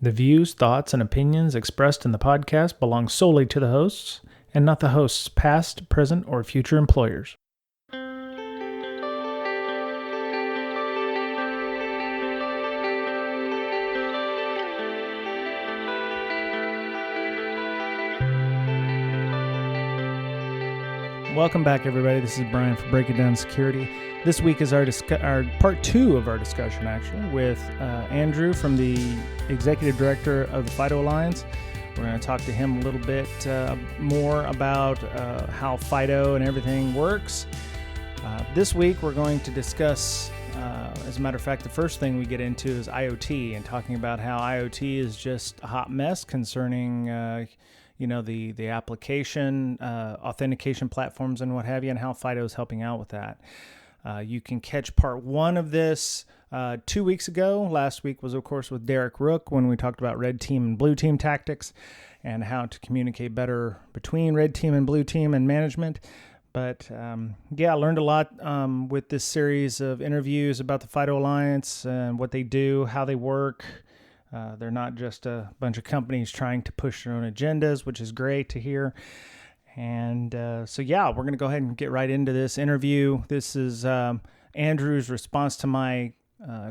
The views, thoughts, and opinions expressed in the podcast belong solely to the hosts and not the host's past, present, or future employers. Welcome back, everybody. This is Brian for Breaking Down Security. This week is our part two of our discussion, actually, with Andrew from the Executive Director of the FIDO Alliance. We're going to talk to him a little bit more about how FIDO and everything works. This week, we're going to discuss, as a matter of fact, the first thing we get into is IoT and talking about how IoT is just a hot mess concerning the application, authentication platforms and what have you, and how FIDO is helping out with that. You can catch part one of this 2 weeks ago. Last week was, of course, with Derek Rook when we talked about red team and blue team tactics and how to communicate better between red team and blue team and management. But I learned a lot with this series of interviews about the FIDO Alliance and what they do, how they work. They're not just a bunch of companies trying to push their own agendas, which is great to hear. And we're going to go ahead and get right into this interview. This is Andrew's response to my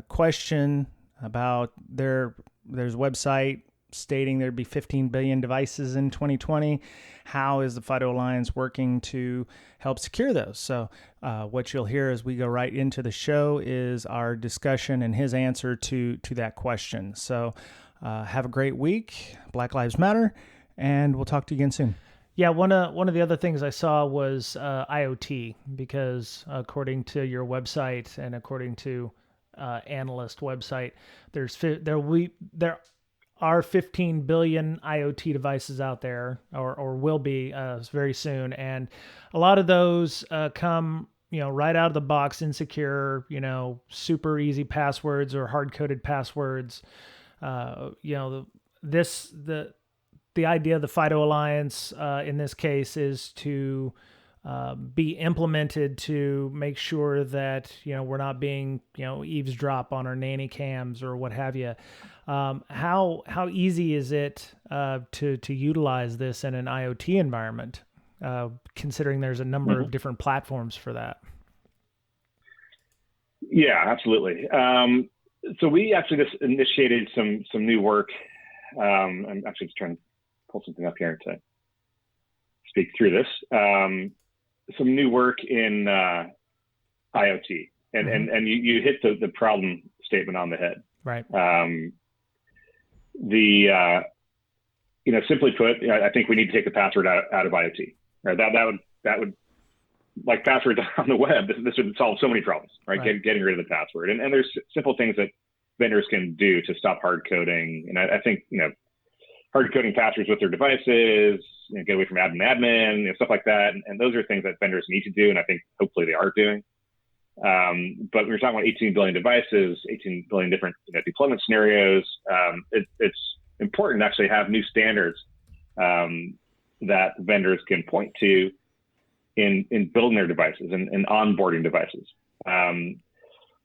question about there's a website stating there'd be 15 billion devices in 2020. How is the FIDO Alliance working to help secure those? So what you'll hear as we go right into the show is our discussion and his answer to that question. So have a great week. Black Lives Matter, and we'll talk to you again soon. Yeah, one of the other things I saw was IoT, because according to your website and according to analyst website, there are 15 billion IoT devices out there, or will be very soon, and a lot of those come right out of the box insecure, super easy passwords or hard-coded passwords. The idea of the FIDO Alliance in this case is to be implemented to make sure that we're not being eavesdrop on our nanny cams or what have you. How easy is it to utilize this in an IoT environment, considering there's a number of different platforms for that? Yeah, absolutely. So we actually just initiated some new work. I'm actually just trying to pull something up here to speak through this. Some new work in IoT, and you hit the problem statement on the head. Right. Simply put, I think we need to take the password out of IoT. Right. That would like passwords on the web. This would solve so many problems. Right. Getting rid of the password, and there's simple things that vendors can do to stop hard coding. And I think hard coding passwords with their devices, get away from admin, stuff like that. And those are things that vendors need to do. And I think hopefully they are doing. But when you're talking about 18 billion devices, 18 billion different deployment scenarios, it's important to actually have new standards that vendors can point to in building their devices and onboarding devices.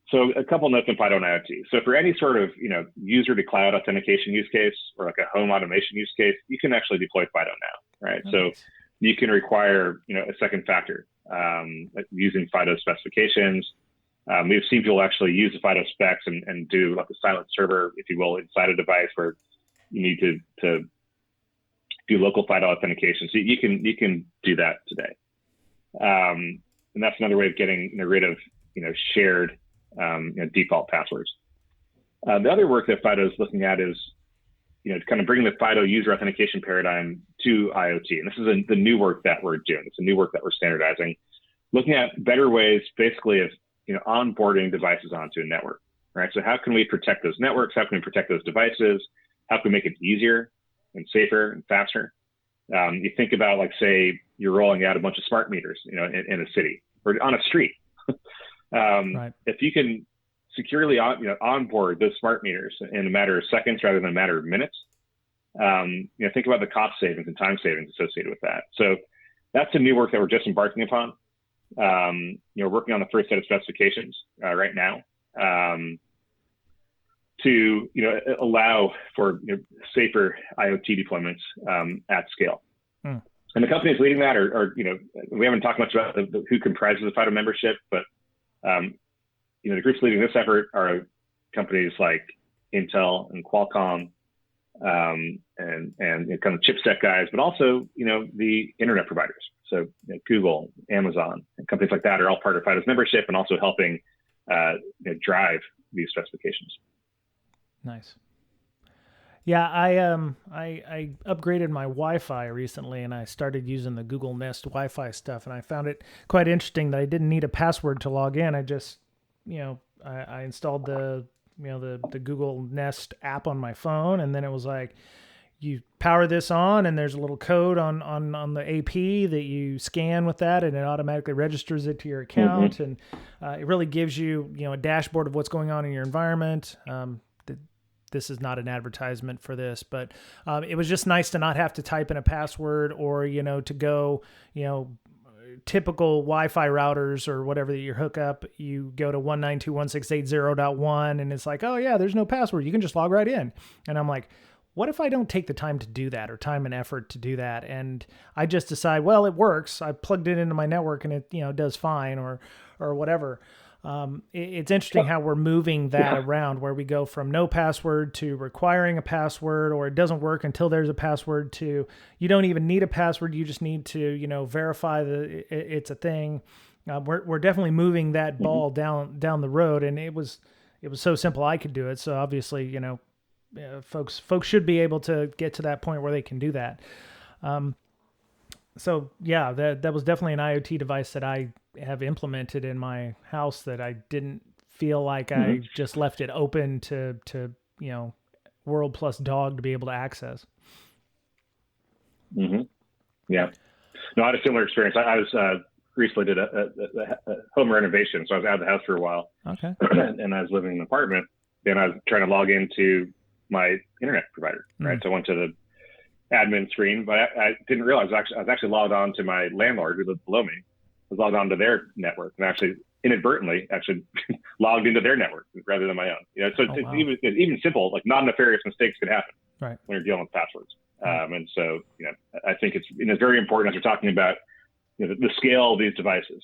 So a couple notes on FIDO and IoT. So for any sort of, user to cloud authentication use case or like a home automation use case, you can actually deploy FIDO now, right? Nice. So you can require, a second factor using FIDO specifications. We've seen people actually use the FIDO specs and do like a silent server, if you will, inside a device where you need to do local FIDO authentication. So you can do that today. And that's another way of getting rid of, shared default passwords. The other work that FIDO is looking at is, to kind of bring the FIDO user authentication paradigm to IoT. And this is the new work that we're doing. It's a new work that we're standardizing, looking at better ways, basically, of onboarding devices onto a network. Right. So how can we protect those networks? How can we protect those devices? How can we make it easier and safer and faster? You think about, like, say, you're rolling out a bunch of smart meters, in a city or on a street. Right. If you can securely onboard those smart meters in a matter of seconds rather than a matter of minutes, think about the cost savings and time savings associated with that. So that's the new work that we're just embarking upon. Working on the first set of specifications right now to allow for safer IoT deployments at scale. And the companies leading that are we haven't talked much about who comprises the FIDO membership, but the groups leading this effort are companies like Intel and Qualcomm, and kind of chipset guys, but also the internet providers. So Google, Amazon, and companies like that are all part of FIDO's membership and also helping drive these specifications. Nice. Yeah, I upgraded my Wi-Fi recently, and I started using the Google Nest Wi-Fi stuff, and I found it quite interesting that I didn't need a password to log in. I just, I installed the Google Nest app on my phone, and then it was like, you power this on, and there's a little code on the AP that you scan with that, and it automatically registers it to your account, and it really gives you, a dashboard of what's going on in your environment. This is not an advertisement for this, but it was just nice to not have to type in a password or, to go, typical Wi-Fi routers or whatever that you hook up. You go to 192.168.0.1 and it's like, oh yeah, there's no password. You can just log right in. And I'm like, what if I don't take the time to do that, or time and effort to do that? And I just decide, well, it works. I plugged it into my network and it, does fine or whatever. It's interesting how we're moving that around, where we go from no password to requiring a password, or it doesn't work until there's a password, to you don't even need a password. You just need to, verify that it's a thing. We're definitely moving that ball down the road, and it was so simple I could do it. So obviously, folks should be able to get to that point where they can do that. So yeah, that was definitely an IoT device that I have implemented in my house, that I didn't feel like I just left it open to World plus Dog to be able to access. Yeah. No, I had a similar experience. I was recently did a home renovation, so I was out of the house for a while. Okay. And I was living in an apartment, and I was trying to log into my internet provider, right? So I went to the admin screen, but I didn't realize I was actually logged on to my landlord who lived below me. I was logged on to their network and actually inadvertently logged into their network rather than my own. So it's even simple, like non-nefarious mistakes can happen when you're dealing with passwords. And so, I think it's very important as we're talking about the scale of these devices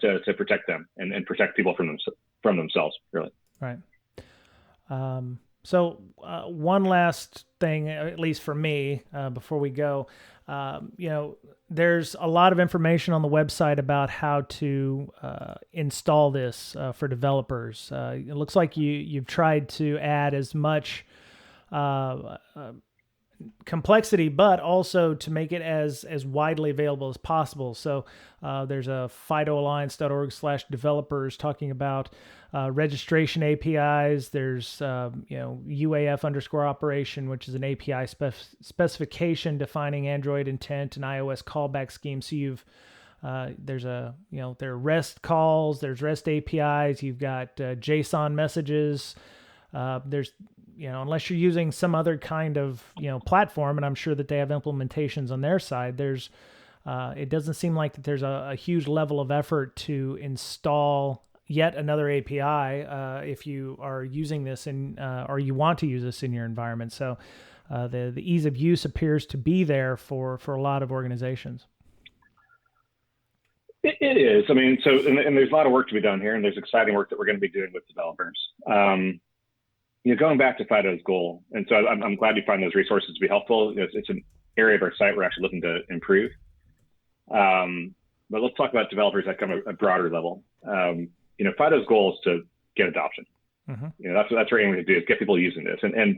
to protect them and protect people from themselves, really. Right. So one last thing, at least for me, before we go, there's a lot of information on the website about how to install this for developers. It looks like you've tried to add as much complexity, but also to make it as widely available as possible. So there's a FIDOalliance.org/developers talking about registration APIs. There's UAF_operation, which is an API specification defining Android intent and iOS callback scheme. So you've there's there are REST calls, there's REST APIs. You've got JSON messages. There's unless you're using some other kind of, platform, and I'm sure that they have implementations on their side, there's, it doesn't seem like that there's a huge level of effort to install yet another API if you are using this or you want to use this in your environment. So the ease of use appears to be there for a lot of organizations. It is. I mean, and there's a lot of work to be done here, and there's exciting work that we're going to be doing with developers. Going back to FIDO's goal, and so I'm glad you find those resources to be helpful. It's an area of our site we're actually looking to improve. But let's talk about developers at kind of a broader level. FIDO's goal is to get adoption. That's what we're aiming to do, is get people using this. And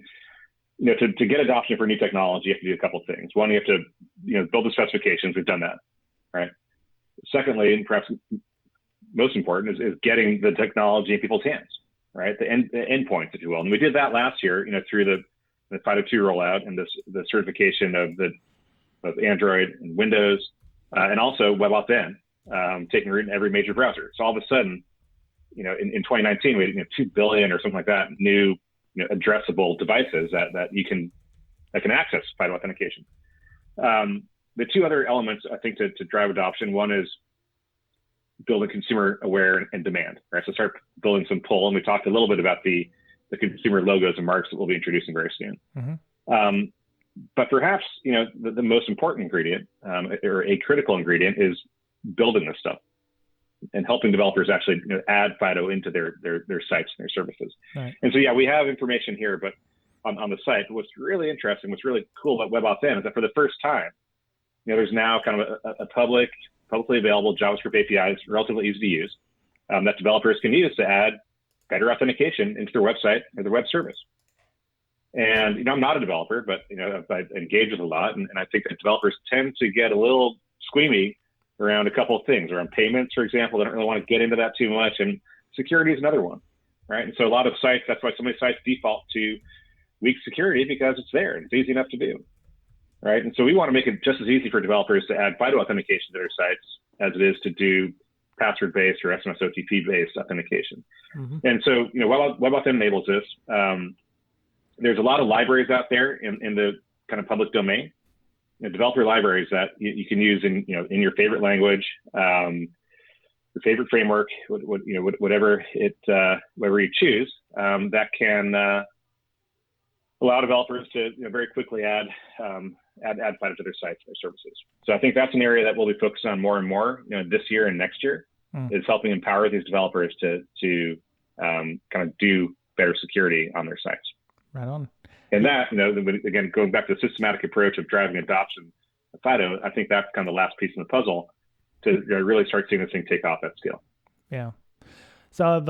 to get adoption for new technology, you have to do a couple of things. One, you have to build the specifications. We've done that, right? Secondly, and perhaps most important, is getting the technology in people's hands. Right, the endpoints, if you will, and we did that last year. Through the FIDO 2 rollout and the certification of Android and Windows, and also WebAuthn, taking root in every major browser. So all of a sudden, in 2019, we had 2 billion or something like that new addressable devices that can access FIDO authentication. The two other elements, I think, to drive adoption. One is building consumer aware and demand, right? So start building some pull. And we talked a little bit about the consumer logos and marks that we'll be introducing very soon. Mm-hmm. But perhaps, the most important ingredient or a critical ingredient is building this stuff and helping developers actually add FIDO into their sites and their services. Right. And so, we have information here, but on the site, what's really interesting, what's really cool about WebAuthn is that for the first time, there's now kind of a publicly available JavaScript API. It's relatively easy to use that developers can use to add better authentication into their website or their web service. And, I'm not a developer, but, I engage with a lot. And I think that developers tend to get a little squeamy around a couple of things. Around payments, for example, they don't really want to get into that too much. And security is another one, right? And so a lot of sites, that's why so many sites default to weak security, because it's there and it's easy enough to do, right? And so we want to make it just as easy for developers to add FIDO authentication to their sites as it is to do password-based or SMS OTP-based authentication. Mm-hmm. And so, WebAuthn enables this. There's a lot of libraries out there in the kind of public domain, developer libraries that you can use in your favorite language, your favorite framework, whatever you choose, that can allow developers to very quickly add FIDO to their sites and their services. So I think that's an area that we'll be focused on more and more this year and next year, is helping empower these developers to kind of do better security on their sites. Right on. And that, again, going back to the systematic approach of driving adoption of FIDO, I think that's kind of the last piece in the puzzle to really start seeing this thing take off at scale. Yeah. So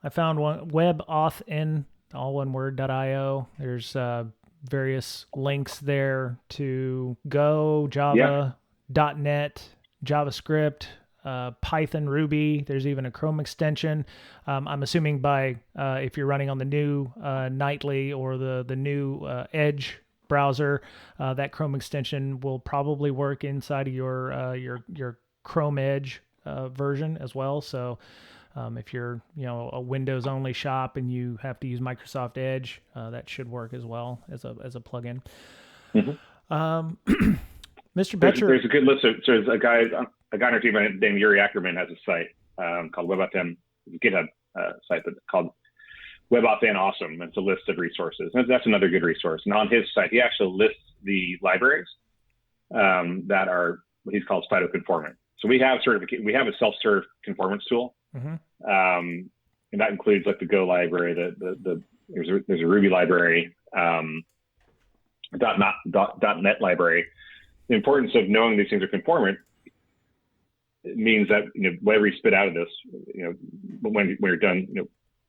I found one, WebAuthn, all one word, .io. There's various links there to Go, Java, .NET, JavaScript, Python, Ruby. There's even a Chrome extension. I'm assuming if you're running on the new Nightly or the new Edge browser, that Chrome extension will probably work inside of your Chrome Edge version as well. So if you're a Windows only shop and you have to use Microsoft Edge, that should work as well as a plugin. Mm-hmm. Mr. Betcher, there's a good list. There's a guy on our team named Yuri Ackerman has a site called WebAuthn, GitHub site, but called WebAuthn Awesome. It's a list of resources. And that's another good resource. And on his site, he actually lists the libraries that are what he calls FIDO conformant. So we have a self-serve conformance tool, mm-hmm. And that includes like the Go library, there's a Ruby library, .NET library. The importance of knowing these things are conformant, it means that whatever you spit out of this, when you're done,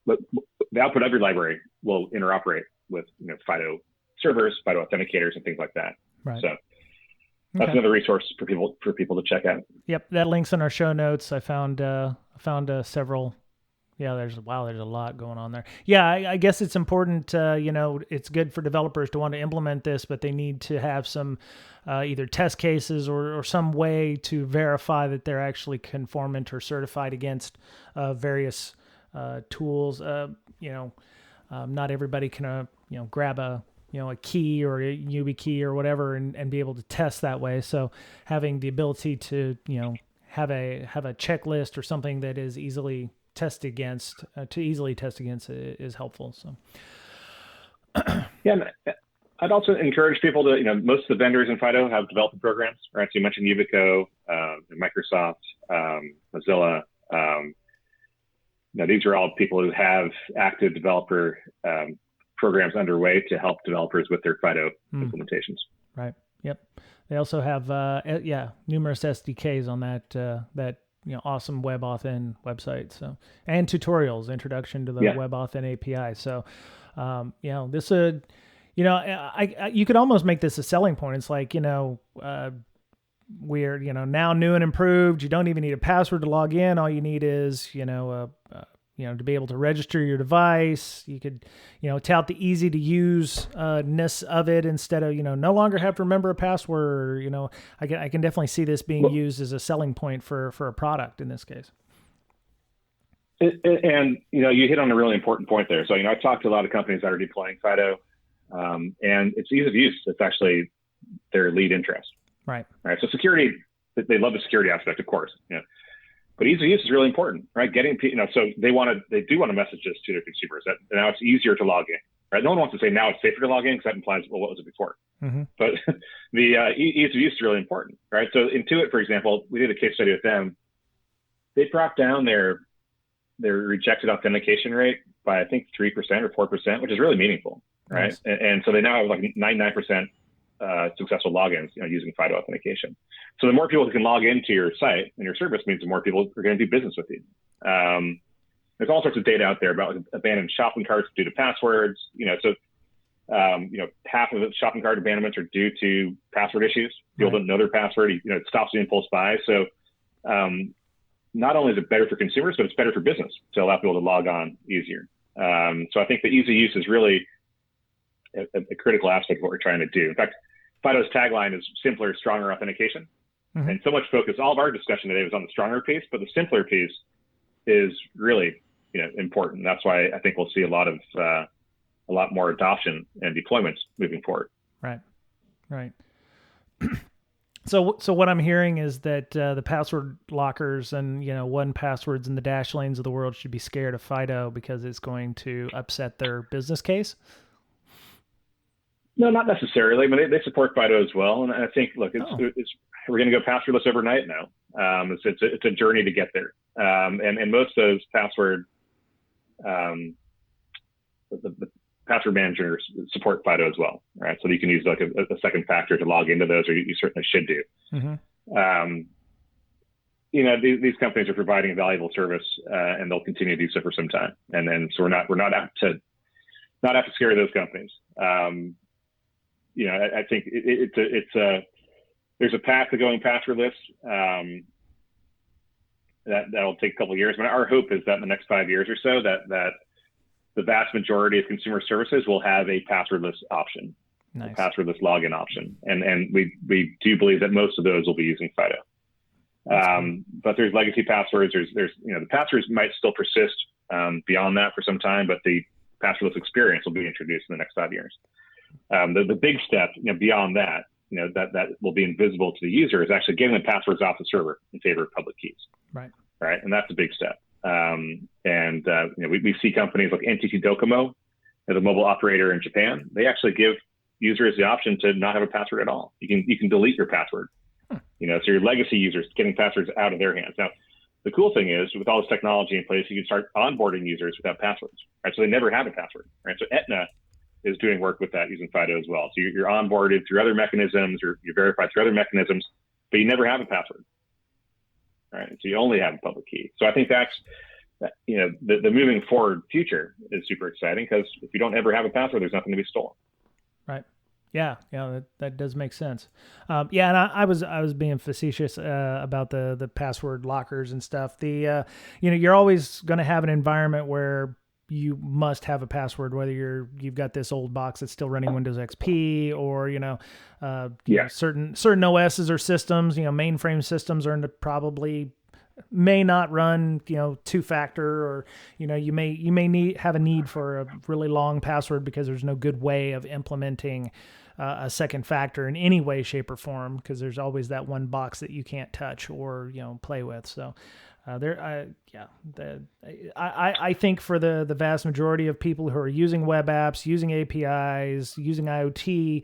the output of your library will interoperate with FIDO servers, FIDO authenticators, and things like that. Right. So that's another resource for people to check out. Yep, that link's in our show notes. I found several. Yeah, there's a lot going on there. Yeah, I guess it's important. It's good for developers to want to implement this, but they need to have some either test cases or some way to verify that they're actually conformant or certified against various tools. Not everybody can grab a key or a YubiKey or whatever and be able to test that way. So having the ability to have a checklist or something that is easily test against is helpful. So I'd also encourage people to most of the vendors in FIDO have developer programs, right? So you mentioned Yubico, Microsoft, Mozilla. These are all people who have active developer programs underway to help developers with their FIDO implementations. Right. Yep. They also have numerous SDKs on that awesome WebAuthn website. So, and tutorials, introduction to the WebAuthn API. So, this would, you could almost make this a selling point. It's like, we're, now new and improved. You don't even need a password to log in. All you need is, to be able to register your device. You could, tout the easy to use ness of it instead of, no longer have to remember a password. I can definitely see this being used as a selling point for a product in this case. And you hit on a really important point there. So, I've talked to a lot of companies that are deploying FIDO, and it's ease of use. It's actually their lead interest. Right. So security, they love the security aspect, of course, But ease of use is really important, right? So they do want to message this to their consumers that now it's easier to log in, right? No one wants to say now it's safer to log in because that implies, well, what was it before? Mm-hmm. But the ease of use is really important, right? So Intuit, for example, we did a case study with them. They brought down their rejected authentication rate by, I think, 3% or 4%, which is really meaningful, right? Nice. And so they now have like 99% successful logins, using FIDO authentication. So the more people who can log into your site and your service means the more people are going to do business with you. There's all sorts of data out there about abandoned shopping carts due to passwords. Half of the shopping cart abandonments are due to password issues. People don't know their password. It stops the impulse buy. So not only is it better for consumers, but it's better for business to allow people to log on easier. So I think the ease of use is really a critical aspect of what we're trying to do. In fact, FIDO's tagline is simpler, stronger authentication. Mm-hmm. And so much focus, all of our discussion today was on the stronger piece, but the simpler piece is really, important. That's why I think we'll see a lot more adoption and deployments moving forward. Right. So what I'm hearing is that the password lockers and 1Passwords and the Dashlanes of the world should be scared of FIDO because it's going to upset their business case. No, not necessarily. I mean, they support FIDO as well, and I think, look, we're going to go passwordless overnight now. It's a journey to get there, and most of those password the password managers support FIDO as well, right? So you can use like a second factor to log into those, or you certainly should do. Mm-hmm. These companies are providing a valuable service, and they'll continue to do so for some time. And then so we're not apt to scare those companies. I think there's a path to going passwordless. That'll take a couple of years. But our hope is that in the next 5 years or so, that the vast majority of consumer services will have a passwordless option, a passwordless login option, and we do believe that most of those will be using FIDO. But there's legacy passwords. There's the passwords might still persist beyond that for some time, but the passwordless experience will be introduced in the next 5 years. The big step, beyond that, that will be invisible to the user is actually getting the passwords off the server in favor of public keys. Right. And that's a big step. We see companies like NTT Docomo, the mobile operator in Japan. They actually give users the option to not have a password at all. You can delete your password. So your legacy users getting passwords out of their hands. Now, the cool thing is, with all this technology in place, you can start onboarding users without passwords. Right. So they never have a password. Right. So Aetna is doing work with that using FIDO as well. So you're onboarded through other mechanisms, you're verified through other mechanisms, but you never have a password, right? So you only have a public key. So I think that's, the moving forward future is super exciting because if you don't ever have a password, there's nothing to be stolen. Right. Yeah, that does make sense. And I was being facetious about the password lockers and stuff. You're always going to have an environment where you must have a password, whether you've got this old box that's still running Windows XP or, certain OSs or systems, mainframe systems probably may not run, two-factor, or, you may have a need for a really long password because there's no good way of implementing a second factor in any way, shape, or form, because there's always that one box that you can't touch or, play with. So I think for the vast majority of people who are using web apps, using APIs, using IoT,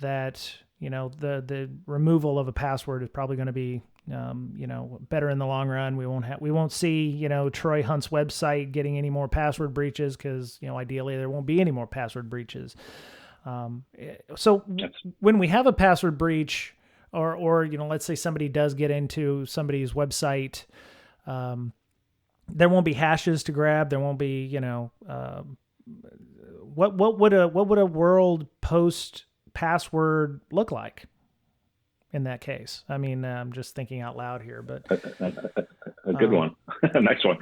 that the removal of a password is probably going to be better in the long run. We won't see Troy Hunt's website getting any more password breaches because ideally there won't be any more password breaches. So when we have a password breach, or let's say somebody does get into somebody's website. There won't be hashes to grab. There won't be, what would a world post password look like in that case? I mean, I'm just thinking out loud here, but a good one, a nice one.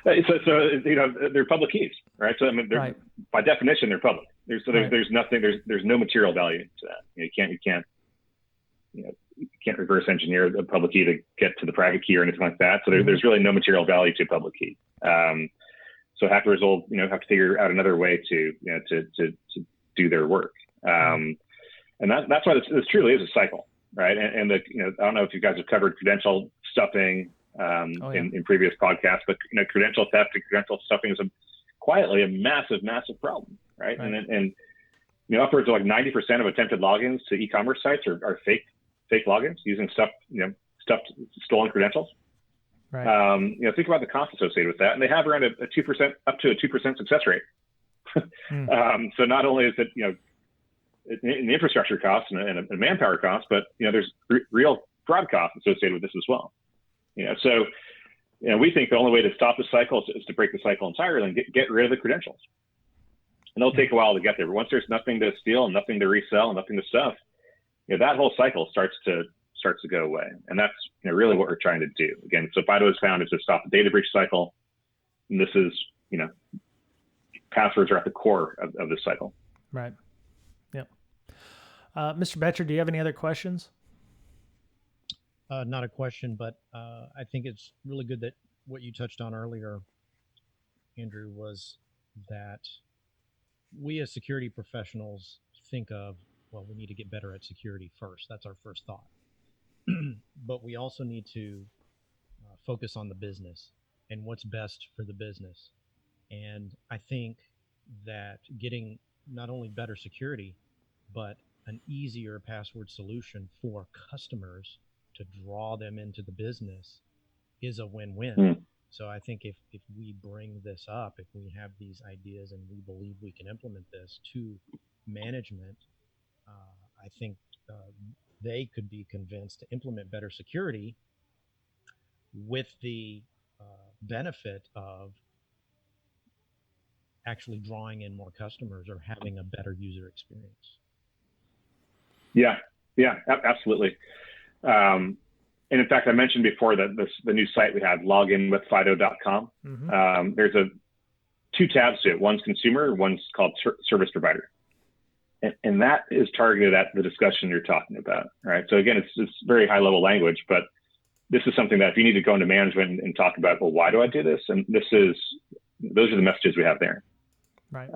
So they're public keys, right? So I mean, by definition, they're public. There's nothing. There's no material value to that. You can't reverse engineer the public key to get to the private key or anything like that. So there's really no material value to a public key. So hackers will, have to figure out another way to do their work. And that's why this truly is a cycle, right? And I don't know if you guys have covered credential stuffing, in previous podcasts. But credential theft and credential stuffing is quietly a massive problem, right? And upwards of like 90% of attempted logins to e-commerce sites are fake logins using stuffed stolen credentials. Right. Think about the cost associated with that, and they have around a 2% up to a 2% success rate. So not only is it an infrastructure cost and a manpower cost, but there's real fraud costs associated with this as well. So we think the only way to stop the cycle is to break the cycle entirely and get rid of the credentials. And it'll take a while to get there, but once there's nothing to steal and nothing to resell and nothing to stuff, that whole cycle starts to go away. And that's really what we're trying to do. Again, so FIDO has found is to stop the data breach cycle. And this is, passwords are at the core of this cycle. Right. Yep. Mr. Betcher, do you have any other questions? Not a question, but I think it's really good that what you touched on earlier, Andrew, was that we as security professionals think of, well, we need to get better at security first. That's our first thought. But we also need to focus on the business and what's best for the business. And I think that getting not only better security, but an easier password solution for customers to draw them into the business is a win-win. So I think if we bring this up, if we have these ideas and we believe we can implement this to management, I think they could be convinced to implement better security with the benefit of actually drawing in more customers or having a better user experience. Yeah, absolutely. And in fact, I mentioned before that the new site we have, loginwithfido.com. There's two tabs to it. One's consumer, one's called service provider. And that is targeted at the discussion you're talking about, right? So again, it's very high level language, but this is something that if you need to go into management and talk about, well, why do I do this? And those are the messages we have there. Right.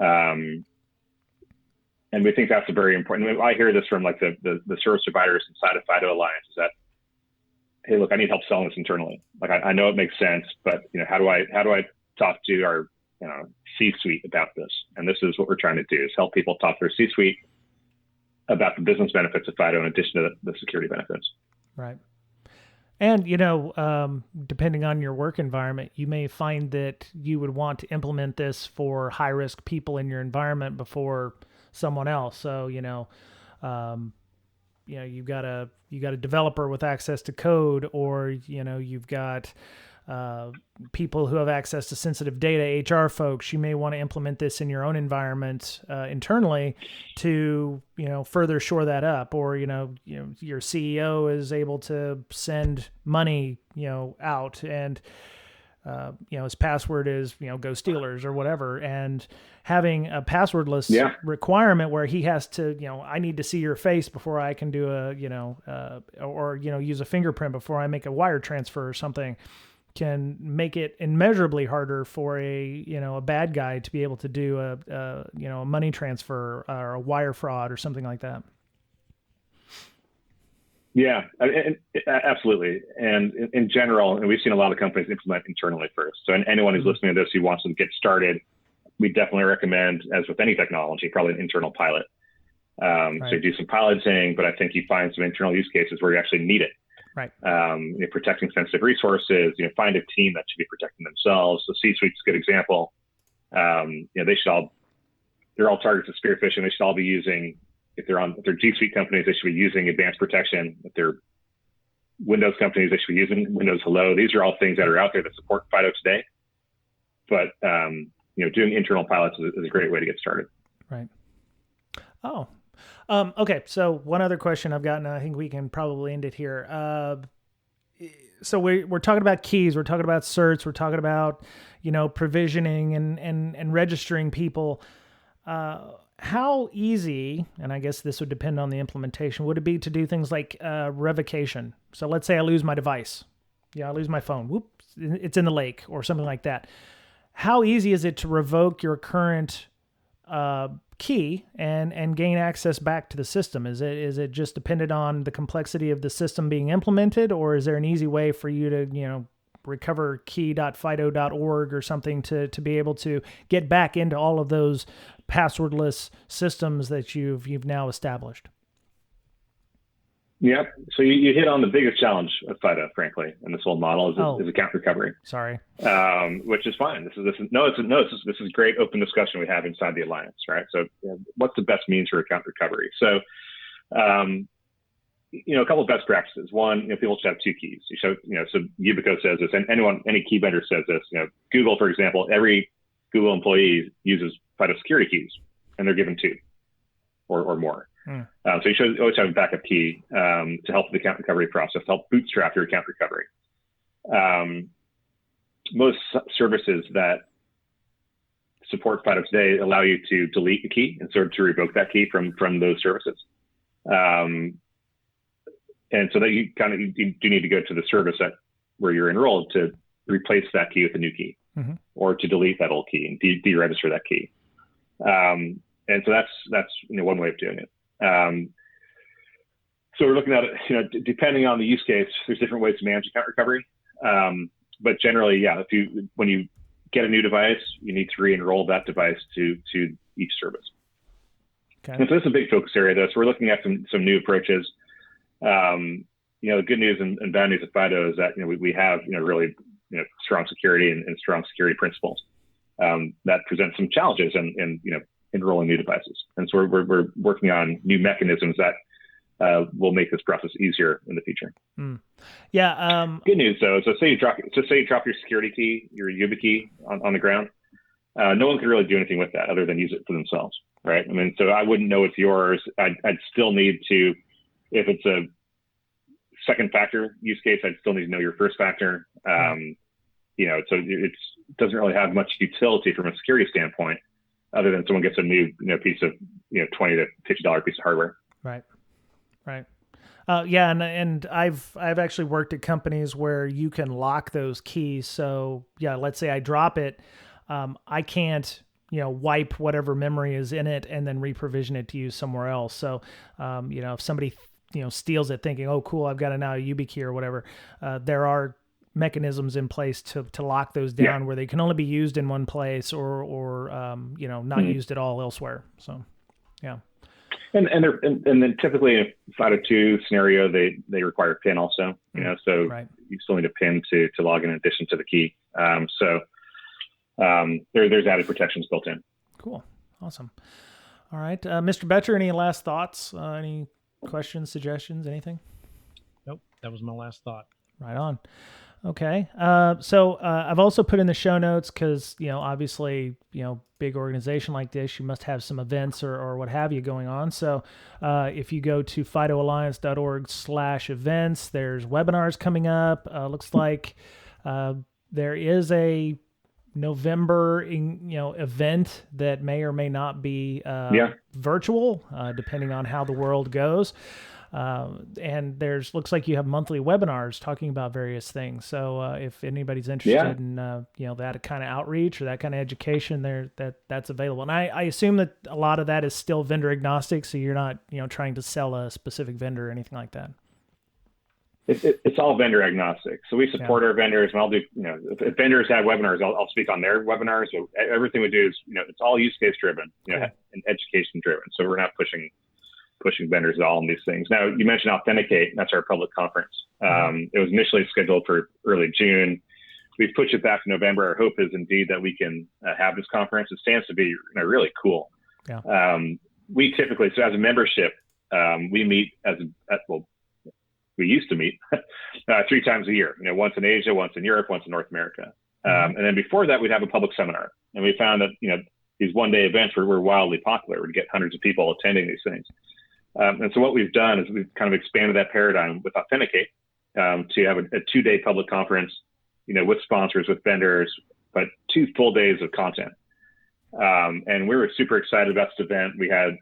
And we think that's a very important. I hear this from like the service providers inside of FIDO Alliance is that, hey, look, I need help selling this internally. Like I know it makes sense, but how do I talk to our C-suite about this? And this is what we're trying to do: is help people talk to their C-suite about the business benefits of FIDO in addition to the security benefits. Right. And, depending on your work environment, you may find that you would want to implement this for high-risk people in your environment before someone else. So, you've got a developer with access to code, or, you've got people who have access to sensitive data, HR folks. You may want to implement this in your own environment internally to, further shore that up. Or, your CEO is able to send money, out, and, his password is, go Steelers or whatever. And having a passwordless requirement where he has to, I need to see your face before I can do use a fingerprint before I make a wire transfer or something, can make it immeasurably harder for a bad guy to be able to do a money transfer or a wire fraud or something like that. Yeah, absolutely. And in general, and we've seen a lot of companies implement internally first. So anyone who's listening to this who wants to get started, we definitely recommend, as with any technology, probably an internal pilot. So you do some piloting, but I think you find some internal use cases where you actually need it. Right. Protecting sensitive resources, find a team that should be protecting themselves. The C-suite's a good example. They're all targets of spear phishing. They should all be using, if they're G Suite companies, they should be using advanced protection. If they're Windows companies, they should be using Windows Hello. These are all things that are out there that support FIDO today. But, doing internal pilots is a great way to get started. Right. Oh, okay. So one other question I've gotten, and I think we can probably end it here. So we're talking about keys, we're talking about certs, we're talking about, provisioning and registering people. How easy, and I guess this would depend on the implementation, would it be to do things like revocation? So let's say I lose my device. I lose my phone. Whoops, it's in the lake or something like that. How easy is it to revoke your current key and gain access back to the system? Is it just dependent on the complexity of the system being implemented, or is there an easy way for you to recoverkey.fido.org or something to be able to get back into all of those passwordless systems that you've now established. Yep. So you hit on the biggest challenge of FIDO, frankly, in this whole model is account recovery. Sorry. Which is fine. This is great open discussion we have inside the Alliance, right? So what's the best means for account recovery? So, a couple of best practices. One, people should have two keys. So Yubico says this, and any key vendor says this. Google, for example, every Google employee uses FIDO security keys, and they're given two or more. So you should always have a backup key to help the account recovery process, help bootstrap your account recovery. Most services that support FIDO today allow you to delete the key and sort of to revoke that key from those services. And so that you do need to go to the service where you're enrolled to replace that key with a new key, or to delete that old key and deregister that key. And so that's one way of doing it. So we're looking at it, depending on the use case, there's different ways to manage account recovery. But generally, when you get a new device, you need to re-enroll that device to each service. Okay. And so this is a big focus area, though. So we're looking at some new approaches. The good news and bad news of FIDO is that we have really strong security and strong security principles that present some challenges in enrolling new devices. And so we're working on new mechanisms that will make this process easier in the future. Yeah. Good news though, say you drop your security key, your YubiKey on the ground. No one can really do anything with that other than use it for themselves, right? I mean, so I wouldn't know it's yours. I'd still need to, if it's a second factor use case, I'd still need to know your first factor. So it doesn't really have much utility from a security standpoint, other than someone gets a new piece of $20 to $50 piece of hardware. Right. And I've actually worked at companies where you can lock those keys. So let's say I drop it, I can't wipe whatever memory is in it and then reprovision it to use somewhere else. So if somebody steals it thinking, oh cool, I've got a YubiKey or whatever, there are mechanisms in place to lock those down where they can only be used in one place or not used at all elsewhere. So, yeah. And then typically in a FIDO 2 scenario, they require a PIN also, so right. You still need a PIN to log in addition to the key. There's added protections built in. Cool. Awesome. All right. Mr. Betcher, any last thoughts? Any questions, suggestions, anything? Nope. That was my last thought. Right on. Okay. So I've also put in the show notes because, obviously, big organization like this, you must have some events or what have you going on. So if you go to fidoalliance.org/events, there's webinars coming up. Looks like there is a November event that may or may not be virtual, depending on how the world goes. And looks like you have monthly webinars talking about various things. So if anybody's interested in that kind of outreach or that kind of education, that's available. And I assume that a lot of that is still vendor agnostic, so you're not trying to sell a specific vendor or anything like that. It's all vendor agnostic. So we support our vendors, and I'll do if vendors have webinars, I'll speak on their webinars. So everything we do is it's all use case driven, and education driven. So we're not pushing vendors at all in these things. Now, you mentioned Authenticate, and that's our public conference. It was initially scheduled for early June. We've pushed it back to November. Our hope is indeed that we can have this conference. It stands to be really cool. Yeah. We typically, so as a membership, we meet we used to meet 3 times a year, once in Asia, once in Europe, once in North America. And then before that, we'd have a public seminar. And we found that, these one-day events were wildly popular. We'd get hundreds of people attending these things. And so what we've done is we've kind of expanded that paradigm with Authenticate to have a 2-day public conference, with sponsors, with vendors, but 2 full days of content. And we were super excited about this event. We had,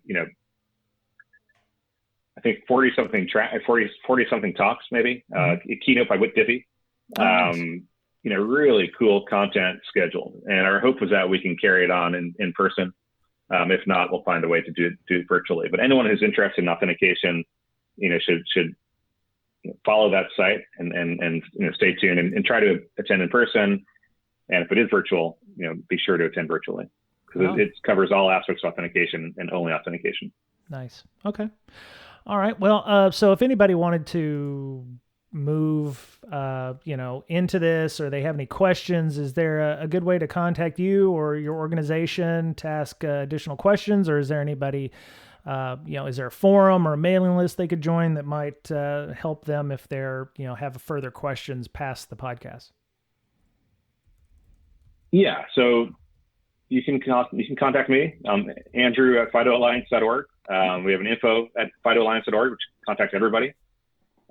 I think 40 something talks, maybe, a keynote by Whit Diffie, really cool content scheduled. And our hope was that we can carry it on in person. If not, we'll find a way to do it virtually. But anyone who's interested in authentication, should follow that site and stay tuned and try to attend in person. And if it is virtual, be sure to attend virtually because it covers all aspects of authentication and only authentication. Nice. Okay. All right. Well, so if anybody wanted to move, into this, or they have any questions, is there a good way to contact you or your organization to ask additional questions, or is there anybody, is there a forum or a mailing list they could join that might help them if they're, have further questions past the podcast? Yeah. So you can contact me, Andrew at FIDOalliance.org. We have an info at FIDOalliance.org, which contacts everybody.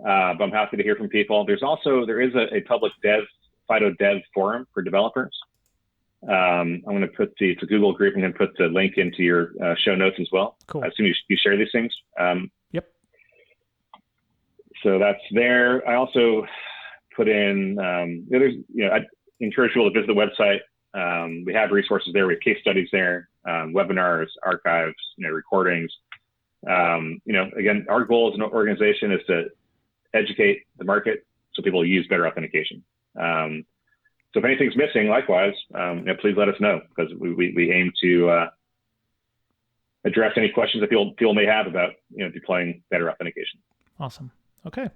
But I'm happy to hear from people. There is a public FIDO dev forum for developers. I'm going to put it's a Google group. I'm going to put the link into your show notes as well. Cool. I assume you share these things. Yep. So that's there. I also put in, I encourage people to visit the website. We have resources there. We have case studies there, webinars, archives, recordings. Again, our goal as an organization is to educate the market so people use better authentication. So if anything's missing, likewise, please let us know because we aim to address any questions that people may have about deploying better authentication. Awesome. Okay.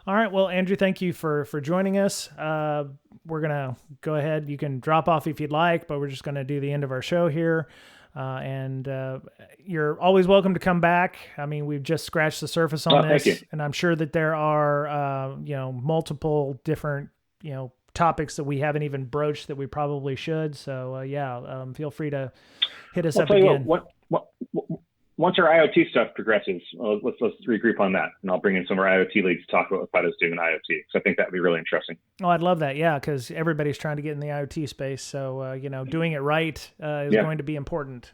All right. Well, Andrew, thank you for joining us. We're going to go ahead. You can drop off if you'd like, but we're just going to do the end of our show here. And you're always welcome to come back. I mean, we've just scratched the surface on this, and I'm sure that there are, multiple different, topics that we haven't even broached that we probably should. So, feel free to hit us up again. Once our IoT stuff progresses, let's regroup on that, and I'll bring in some of our IoT leads to talk about what FIDO's doing in IoT. So I think that would be really interesting. Oh, I'd love that. Yeah, because everybody's trying to get in the IoT space. So, doing it right is going to be important.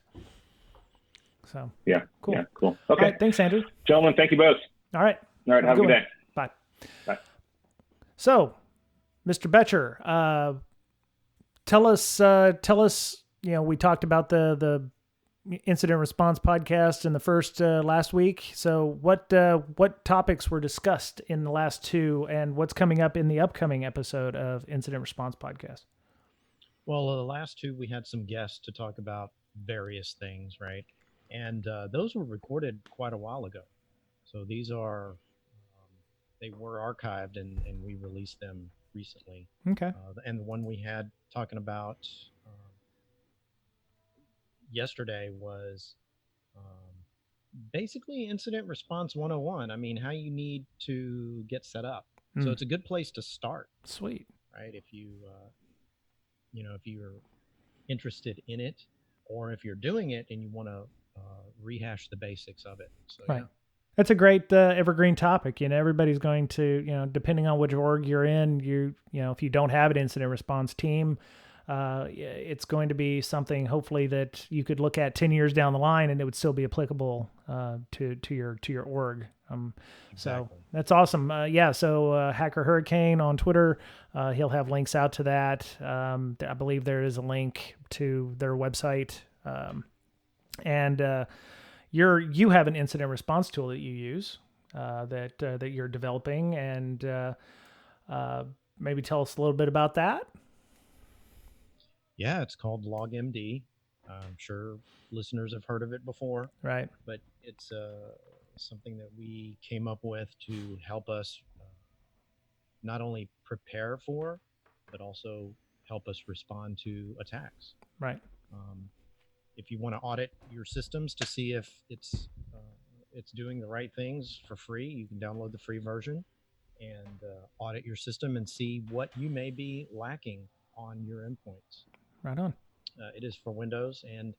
So yeah, cool. Yeah, cool. Okay. All right, thanks, Andrew. Gentlemen, thank you both. All right. Have a good day. Bye. Bye. So, Mr. Betcher, tell us. We talked about the incident response podcast in the first last week. So what topics were discussed in the last two, and what's coming up in the upcoming episode of Incident Response Podcast? Well, the last two, we had some guests to talk about various things, right? And those were recorded quite a while ago. So these are, they were archived and we released them recently. Okay. And the one we had talking about yesterday was basically incident response 101. I mean, how you need to get set up. So it's a good place to start. Sweet. Right. If you, if you're interested in it, or if you're doing it and you want to rehash the basics of it. So, right. Yeah. That's a great evergreen topic. Everybody's going to, depending on which org you're in, if you don't have an incident response team, it's going to be something hopefully that you could look at 10 years down the line and it would still be applicable to your org. Exactly. So that's awesome. So Hacker Hurricane on Twitter, he'll have links out to that. I believe there is a link to their website. And you have an incident response tool that you use that you're developing, and maybe tell us a little bit about that. Yeah, it's called LogMD. I'm sure listeners have heard of it before. Right. But it's something that we came up with to help us not only prepare for, but also help us respond to attacks. Right. If you want to audit your systems to see if it's doing the right things for free, you can download the free version and audit your system and see what you may be lacking on your endpoints. Right on. It is for Windows, and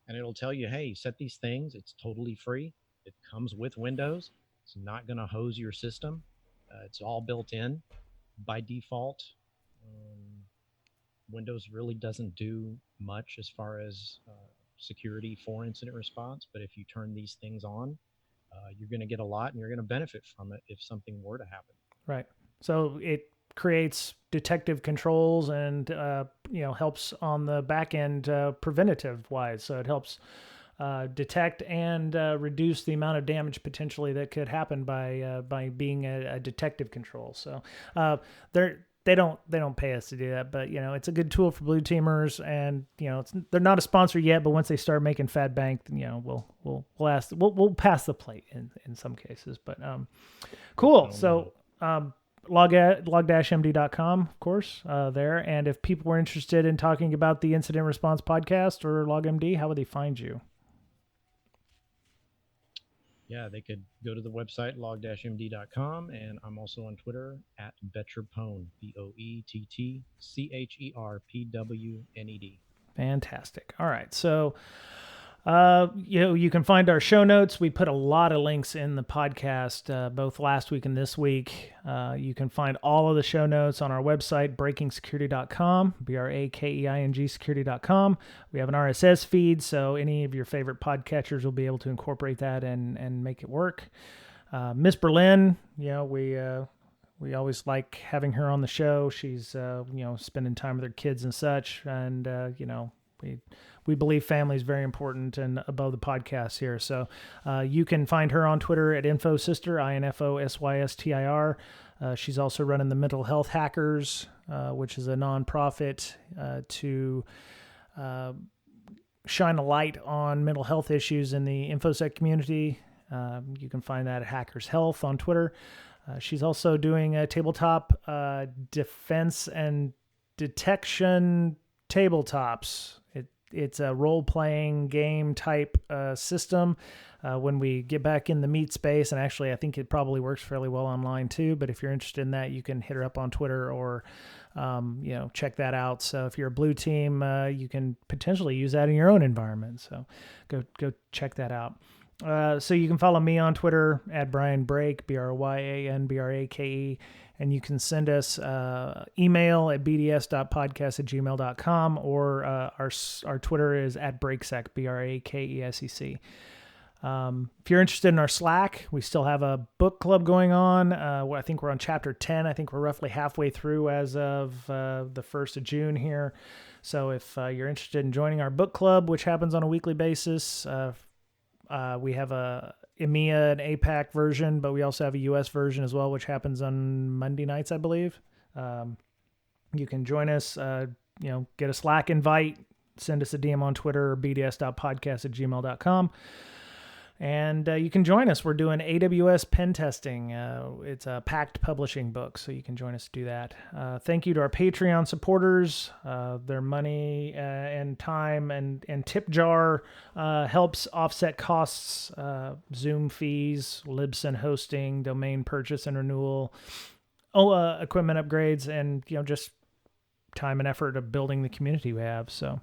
it'll tell you, hey, set these things. It's totally free. It comes with Windows. It's not going to hose your system. It's all built in by default. Windows really doesn't do much as far as security for incident response, but if you turn these things on, you're going to get a lot, and you're going to benefit from it if something were to happen. Right. So it creates detective controls and helps on the back end preventative wise. So it helps detect and reduce the amount of damage potentially that could happen by being a detective control. So they don't pay us to do that, but it's a good tool for blue teamers, and they're not a sponsor yet, but once they start making fat bank, we'll pass the plate in some cases. But cool. So log-md.com, of course, there. And if people were interested in talking about the Incident Response Podcast or LogMD, how would they find you? Yeah, they could go to the website log-md.com, and I'm also on Twitter at Betcherpwned, BOETTCHERPWNED. Fantastic. All right, so you can find our show notes. We put a lot of links in the podcast, both last week and this week. You can find all of the show notes on our website, breakingsecurity.com, BRAKEING security.com. We have an RSS feed, so any of your favorite podcatchers will be able to incorporate that and make it work. Miss Berlin, we always like having her on the show. She's spending time with her kids and such, and we believe family is very important and above the podcast here. So you can find her on Twitter at InfoSystir, INFOSYSTIR. She's also running the Mental Health Hackers, which is a nonprofit to shine a light on mental health issues in the InfoSec community. You can find that at Hackers Health on Twitter. She's also doing a tabletop defense and detection tabletops. It's a role-playing game type system. When we get back in the meat space, and actually I think it probably works fairly well online too, but if you're interested in that, you can hit her up on Twitter or check that out. So if you're a blue team, you can potentially use that in your own environment. So go check that out. So you can follow me on Twitter at Brian Brake, BRYANBRAKE, and you can send us email at bds.podcast@gmail.com, or our Twitter is at Brakesec, BRAKESEC. If you're interested in our Slack, we still have a book club going on. I think we're on chapter 10. I think we're roughly halfway through as of the 1st of June here. So if you're interested in joining our book club, which happens on a weekly basis, we have a EMEA and APAC version, but we also have a US version as well, which happens on Monday nights, I believe. You can join us, get a Slack invite, send us a DM on Twitter or bds.podcast@gmail.com. And you can join us. We're doing AWS pen testing. It's a packed publishing book, so you can join us to do that. Thank you to our Patreon supporters. Their money and time and tip jar helps offset costs, Zoom fees, Libsyn hosting, domain purchase and renewal, equipment upgrades, and just time and effort of building the community we have. So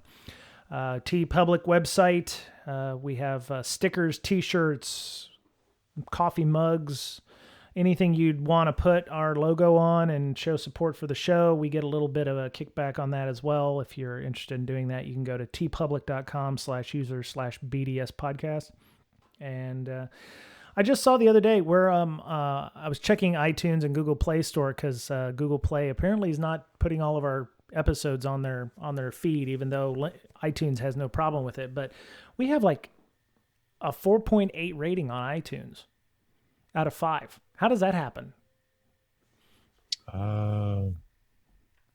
TeePublic website. We have stickers, t-shirts, coffee mugs, anything you'd want to put our logo on and show support for the show. We get a little bit of a kickback on that as well. If you're interested in doing that, you can go to teepublic.com/user/BDS podcast. And I just saw the other day where I was checking iTunes and Google Play Store, because Google Play apparently is not putting all of our episodes on their feed, even though iTunes has no problem with it. But we have like a 4.8 rating on iTunes out of 5. How does that happen? I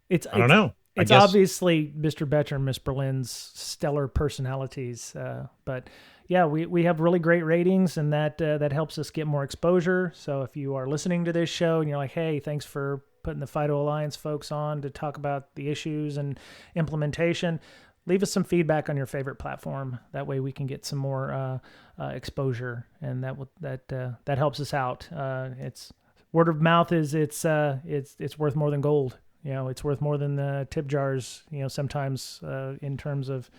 don't know. It's obviously Mr. Betcher and Miss Berlin's stellar personalities. But yeah, we have really great ratings, and that helps us get more exposure. So if you are listening to this show and you're like, hey, thanks for putting the FIDO Alliance folks on to talk about the issues and implementation, leave us some feedback on your favorite platform. That way we can get some more exposure, and that helps us out. It's word of mouth it's worth more than gold. It's worth more than the tip jars, sometimes in terms of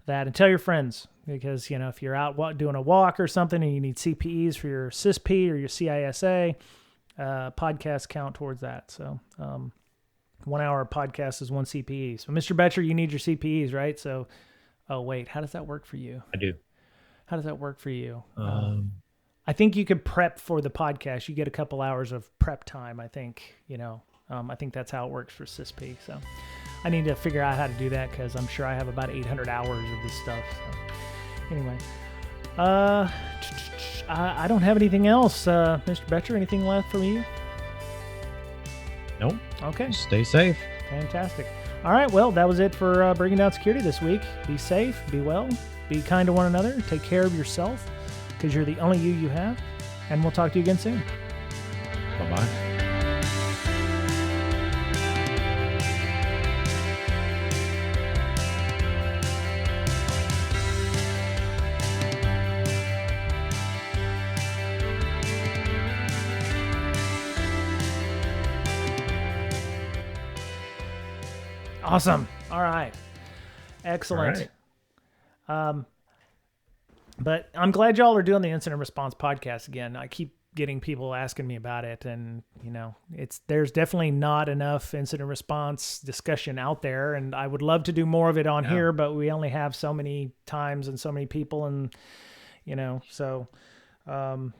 that. And tell your friends, because, if you're out doing a walk or something and you need CPEs for your CISP or your CISA, podcasts count towards that. So 1 hour podcast is 1 CPE. So Mr. Betcher, you need your CPEs, right? So, oh wait, how does that work for you? I do. How does that work for you? I think you could prep for the podcast. You get a couple hours of prep time, I think, I think that's how it works for CISP. So I need to figure out how to do that, because I'm sure I have about 800 hours of this stuff. So anyway, I don't have anything else. Mr. Betcher, anything left from you? Nope. Okay. Stay safe. Fantastic. All right. Well, that was it for Breaking Down Security this week. Be safe. Be well. Be kind to one another. Take care of yourself because you're the only you have. And we'll talk to you again soon. Bye-bye. Awesome. All right. Excellent. All right. But I'm glad y'all are doing the incident response podcast again. I keep getting people asking me about it, and there's definitely not enough incident response discussion out there, and I would love to do more of it on here, but we only have so many times and so many people, and so I'm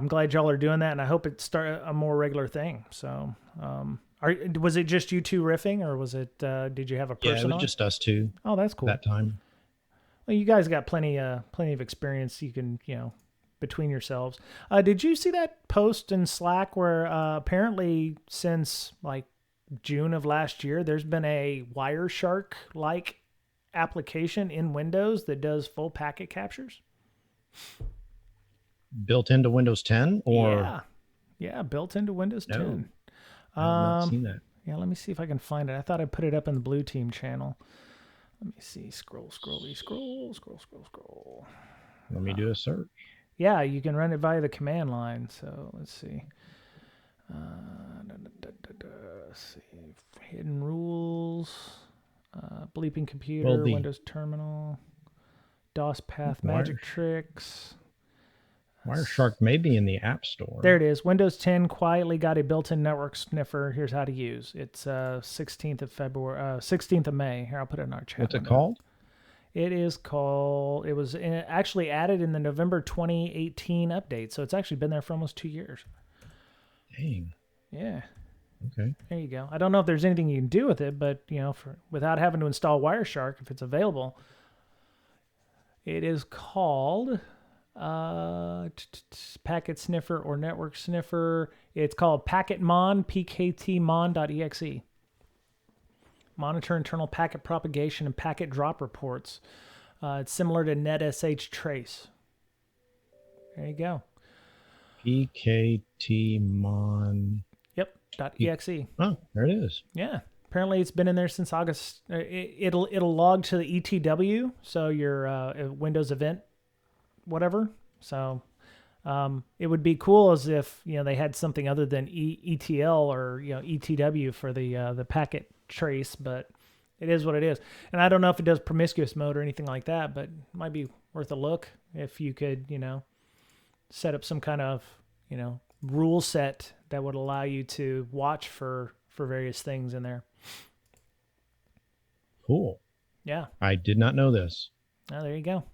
glad y'all are doing that, and I hope it start a more regular thing. So was it just you two riffing, or was it did you have a person? Yeah, it was on? Just us two. Oh, that's cool. That time. Well, you guys got plenty of experience. You can, between yourselves. Did you see that post in Slack where apparently since like June of last year, there's been a Wireshark-like application in Windows that does full packet captures? Built into Windows 10 or? Yeah, built into Windows 10. I have not seen that. Yeah, let me see if I can find it. I thought I put it up in the Blue Team channel. Let me see. Scroll. Let me do a search. Yeah, you can run it via the command line. So let's see. Let's see. Hidden rules. Bleeping computer. Windows terminal. DOS path magic tricks. Wireshark may be in the App Store. There it is. Windows 10 quietly got a built-in network sniffer. Here's how to use. It's 16th of May. Here, I'll put it in our chat. What's it called? It was actually added in the November 2018 update, so it's actually been there for almost 2 years. Dang. Yeah. Okay. There you go. I don't know if there's anything you can do with it, but without having to install Wireshark, if it's available, it is called packet sniffer or network sniffer. It's called packetmon, pktmon.exe. Monitor internal packet propagation and packet drop reports. It's similar to NetSH trace. There you go. pktmon. Yep. .exe. Oh, there it is. Yeah. Apparently it's been in there since August. It'll log to the ETW, so your Windows event whatever. So it would be cool as if they had something other than ETL or ETW for the packet trace, but it is what it is. And I don't know if it does promiscuous mode or anything like that, but it might be worth a look if you could set up some kind of rule set that would allow you to watch for various things in there. Cool. Yeah. I did not know this. Oh, there you go.